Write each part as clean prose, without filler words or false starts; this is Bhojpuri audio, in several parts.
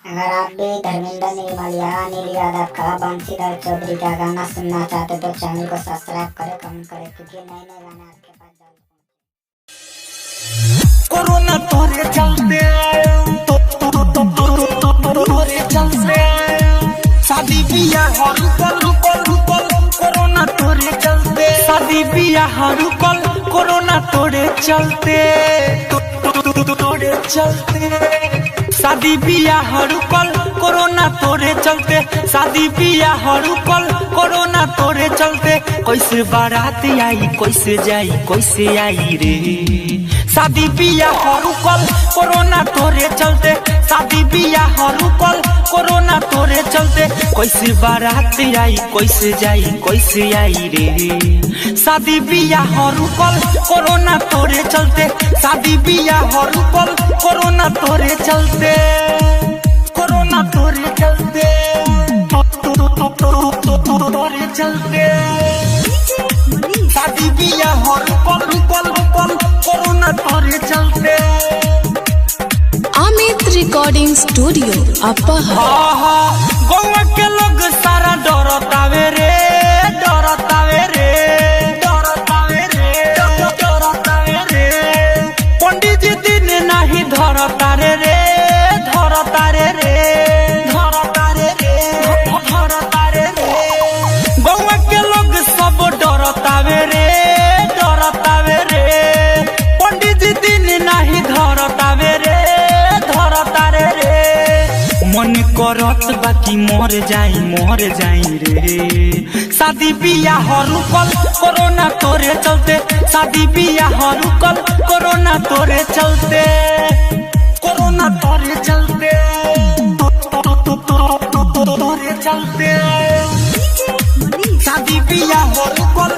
अगर आप भी धर्मेंद्र निर्मल या अनिल यादव का बंशीधर चौधरी का गाना सुनना चाहते तो चैनल को सब्सक्राइब करें, कमेंट करें, क्योंकि नए नए गाने आपके पास जल्द पहुंचे। कोरोना तोरे चलते शादी बियाह रुकल कोरोना तोरे चलते शादी बियाह रुकल कोरोना तोरे चलते शादी बियाह रुकल कोरोना तोरे चलते शादी बियाह रुकल कोरोना तोरे चलते कैसे बारात आई कैसे आई रे शादी बियाह रुकल कोरोना तोरे चलते शादी बियाह रुकल कोरोना तोरे चलते कैसे बारात आई कैसे आई रे शादी बियाह रुकल कोरोना तोरे चलते शादी बियाह रुकल कोरोना तोरे चलते शादी बियाह रुकल कोरोना तोरे चलते अमित रिकॉर्डिंग स्टूडियो अपहर। गौवा के लोग सारा डरतावे रे पंडित जी दिन नहीं धरतारे रे गौवा के लोग सब डरतावे रे पंडित जी दिन नहीं धरतावे रे मन करत बाकी मर जाई रे शादी बियाह रुकल कोरोना तोरे चलते शादी बियाह रुकल कोरोना तोरे चलते शादी बियाह रुकल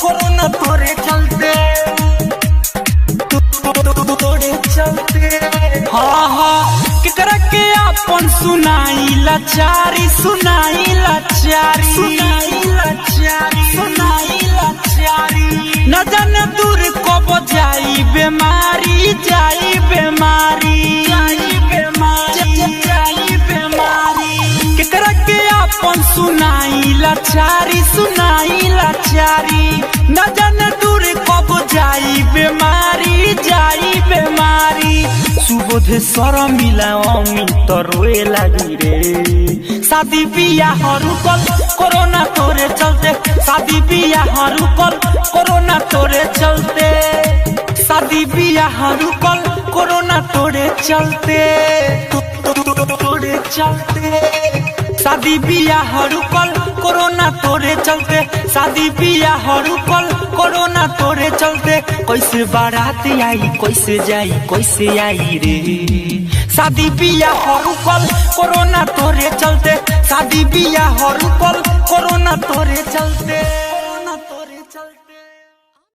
कोरोना तोरे चलते केकरा के अपन सुनाई लाचारी न जाने दूर कब जाई बेमारी केकरा के अपन सुनाई लाचारी न जाने दूर कब जाई बेमारी सुबोध सर मिला अमित रोए लगी रे शादी बियाह रुकल कोरोना तोरे चलते शादी बियाह रुकल कोरोना तोरे चलते शादी बियाह रुकल कोरोना तोरे चलते शादी बियाह रुकल कोरोना तोरे चलते शादी बियाह रुकल कोरोना तोरे चलते कैसे बारात आई कैसे आई रे शादी बियाह रुकल कोरोना तोरे चलते शादी बियाह रुकल कोरोना तोरे चलते।